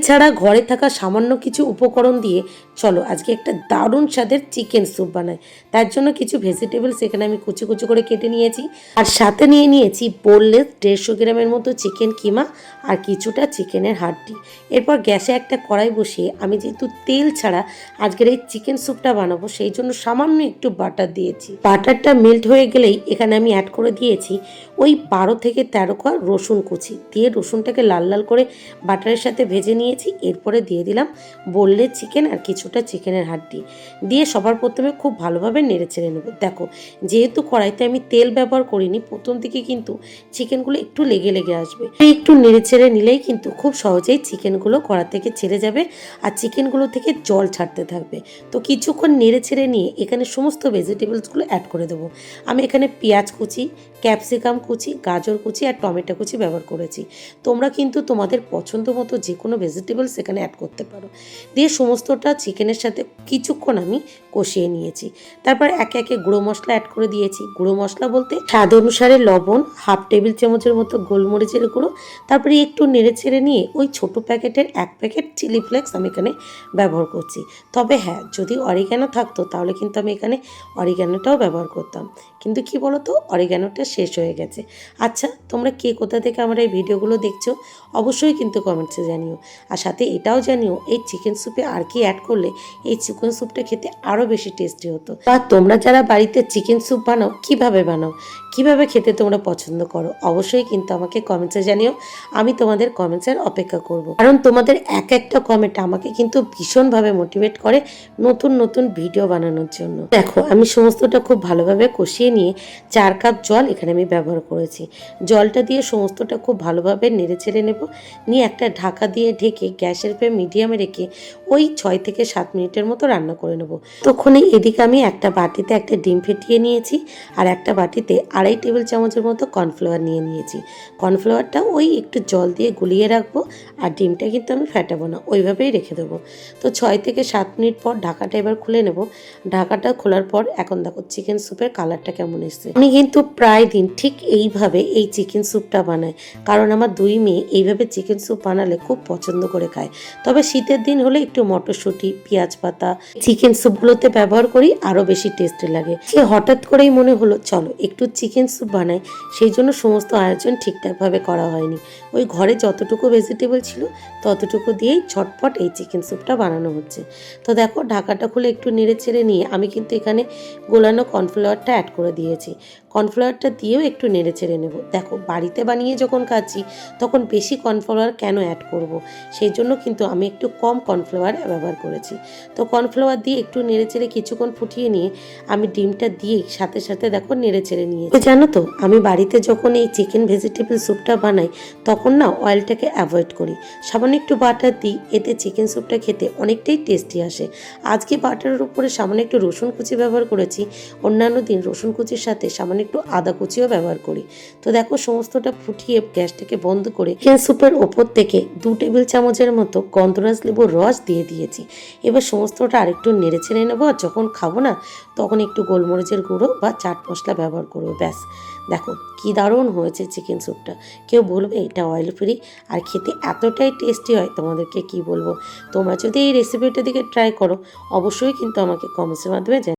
ছাড়া ঘরে থাকা সামান্য কিছু উপকরণ দিয়ে চলো আজকে একটা দারুণ স্বাদের চিকেন স্যুপ বানাই। তার জন্য কিছু ভেজিটেবলস এখানে আমি কুচি কুচি করে কেটে নিয়েছি, আর সাথে নিয়ে নিয়েছি বোনলেস 150 গ্রামের মতো চিকেন কিমা আর কিছুটা চিকেনের হাড্ডি। এরপর গ্যাসে একটা কড়াই বসিয়ে আমি যেহেতু তেল ছাড়া আজকের এই চিকেন স্যুপটা বানাবো সেই জন্য সামান্য একটু বাটার দিয়েছি। বাটারটা মেল্ট হয়ে গেলেই এখানে আমি অ্যাড করে দিয়েছি ওই 12 থেকে 13 কোয়া রসুন কুচি দিয়ে রসুনটাকে লাল লাল করে বাটারের সাথে ভেজে নিয়েছি। এরপরে দিয়ে দিলাম বোনলেস চিকেন আর কিছুটা চিকেনের হাড্ডি দিয়ে সবার প্রথমে খুব ভালোভাবে নেড়ে চেড়ে নেবো। দেখো যেহেতু কড়াইতে আমি তেল ব্যবহার করিনি, প্রথম দিকে কিন্তু চিকেনগুলো একটু লেগে লেগে আসবে। একটু নেড়ে চেড়ে নিলেই কিন্তু খুব সহজেই চিকেনগুলো কড়া থেকে ছেড়ে যাবে আর চিকেনগুলো থেকে জল ছাড়তে থাকবে। তো কিছুক্ষণ নেড়ে ছেড়ে নিয়ে এখানে সমস্ত ভেজিটেবলসগুলো অ্যাড করে দেবো। আমি এখানে পেঁয়াজ কুচি, ক্যাপসিকাম কুচি, গাজর কুচি আর টমেটো কুচি ব্যবহার করেছি। তোমরা কিন্তু তোমাদের পছন্দ মতো যে কোনো ভেজিটেবলস এখানে অ্যাড করতে পারো। দিয়ে সমস্তটা চিকেনের সাথে কিছুক্ষণ আমি কষিয়ে নিয়েছি। তারপর একে একে গুঁড়ো মশলা অ্যাড করে দিয়েছি। গুঁড়ো মশলা বলতে স্বাদ অনুসারে লবণ, হাফ টেবিল চামচের মতো গোলমরিচের গুঁড়ো, তারপরে একটু নেড়ে ছেড়ে নিয়ে ওই ছোটো প্যাকেটের 1 প্যাকেট চিলি ফ্লেক্স আমি এখানে ব্যবহার করছি। তবে হ্যাঁ, যদি অরিগ্যানো থাকতো তাহলে কিন্তু আমি এখানে অরিগ্যানোটাও ব্যবহার করতাম, কিন্তু কি বলো তো, অরিগ্যানোটা শেষ হয়ে গেছে। আচ্ছা, তোমরা কে কোথা থেকে আমার এই ভিডিওগুলো দেখছো অবশ্যই কিন্তু কমেন্টসে জানিও। আর সাথে এটাও জানিও এই চিকেন স্যুপে আর কি অ্যাড করলে এই চিকেন স্যুপটা খেতে আরও বেশি টেস্টি হতো। বা তোমরা যারা বাড়িতে চিকেন স্যুপ বানাও কিভাবে খেতে তোমরা পছন্দ করো অবশ্যই কিন্তু আমাকে কমেন্টসে জানিও। আমি তোমাদের কমেন্টসের অপেক্ষা করব, কারণ তোমাদের এক একটা কমেন্ট আমাকে কিন্তু ভীষণভাবে মোটিভেট করে নতুন নতুন ভিডিও বানানোর জন্য। দেখো আমি সমস্তটা খুব ভালোভাবে কষিয়ে নিয়ে 4 কাপ জল এখানে আমি ব্যবহার করেছি। জলটা দিয়ে সমস্তটা খুব ভালোভাবে নেড়ে চেড়ে নেব। নিয়ে একটা ঢাকা দিয়ে ঢেকে গ্যাসের ফ্লেম মিডিয়ামে রেখে ওই 6 থেকে 7 মিনিটের মতো রান্না করে নেব। তখনই এদিকে আমি একটা বাটিতে একটা ডিম ফেটিয়ে নিয়েছি, আর একটা বাটিতে 2.5 টেবিল চামচের মতো কর্নফ্লাওয়ার নিয়ে নিয়েছি। কর্নফ্লাওয়ারটা ওই একটু জল দিয়ে গুলিয়ে রাখবো, আর ডিমটা কিন্তু আমি ফেটাবো না, ওইভাবেই রেখে দেবো। তো 6 থেকে 7 মিনিট পর ঢাকাটা এবার খুলে নেব। ঢাকাটা খোলার পর এখন দেখো চিকেন স্যুপের কালারটা কেমন এসছে। আমি কিন্তু প্রায় দিন ঠিক এইভাবে এই চিকেন স্যুপটা বানাই, কারণ আমার 2 মেয়ে এইভাবে চিকেন স্যুপ বানালে খুব পছন্দ করে খায়। তবে শীতের দিন হলে একটু মটরশুঁটি, পেঁয়াজ পাতা চিকেন স্যুপগুলোতে ব্যবহার করি, আরও বেশি টেস্টি লাগে। সে হঠাৎ করেই মনে হলো চলো একটু চিকেন স্যুপ বানাই, সেই জন্য সমস্ত আয়োজন ঠিকঠাকভাবে করা হয়নি। ওই ঘরে যতটুকু ভেজিটেবল ছিল ততটুকু দিয়েই ঝটপট এই চিকেন স্যুপটা বানানো হচ্ছে। তো দেখো ঢাকাটা খুলে একটু নেড়ে চেড়ে নিয়ে আমি কিন্তু এখানে গোলানো কর্নফ্লাওয়ারটা অ্যাড করে দিয়েছি। কর্নফ্লাওয়ারটা দিয়েও একটু নেড়ে চেড়ে নেব। দেখো বাড়িতে বানিয়ে যখন খাচ্ছি তখন বেশি কর্নফ্লাওয়ার কেন অ্যাড করব, সেই জন্য কিন্তু আমি একটু কম কর্নফ্লাওয়ার ব্যবহার করেছি। তো কর্নফ্লাওয়ার দিয়ে একটু নেড়ে চেড়ে কিছুক্ষণ ফুটিয়ে নিয়ে আমি ডিমটা দিয়ে সাথে সাথে দেখো নেড়ে চেড়ে নিয়ে জানো তো, আমি বাড়িতে যখন এই চিকেন ভেজিটেবল স্যুপটা বানাই তখন না অয়েলটাকে অ্যাভয়েড করি, সামান্য একটু বাটার দিই, এতে চিকেন স্যুপটা খেতে অনেকটাই টেস্টি আসে। আজকে বাটারের উপরে সামান্য একটু রসুন কুচি ব্যবহার করেছি, অন্যান্য দিন রসুন কুচির সাথে সামান্য একটু আদা কুচিও ব্যবহার করি। তো দেখো সমস্তটা ফুটিয়ে গ্যাসটাকে বন্ধ করে চিকেন স্যুপের ওপর থেকে 2 টেবিল চামচের মতো গন্ধরাজ লেবুর রস দিয়ে দিয়েছি। এবার সমস্তটা আরেকটু নেড়ে ছেড়ে নেবো, আর যখন খাবো না তখন একটু গোলমরিচের গুঁড়ো বা চাট মশলা ব্যবহার করবো। ব্যাস দেখো কি দারুণ হয়েছে চিকেন স্যুপটা। কেউ বলবে এটা অয়েল ফ্রি, আর খেতে এতটাই টেস্টি হয় তোমাদেরকে কি বলবো। তোমরা যদি এই রেসিপিটা দিকে ট্রাই করো অবশ্যই কিন্তু আমাকে কমেন্টসের মাধ্যমে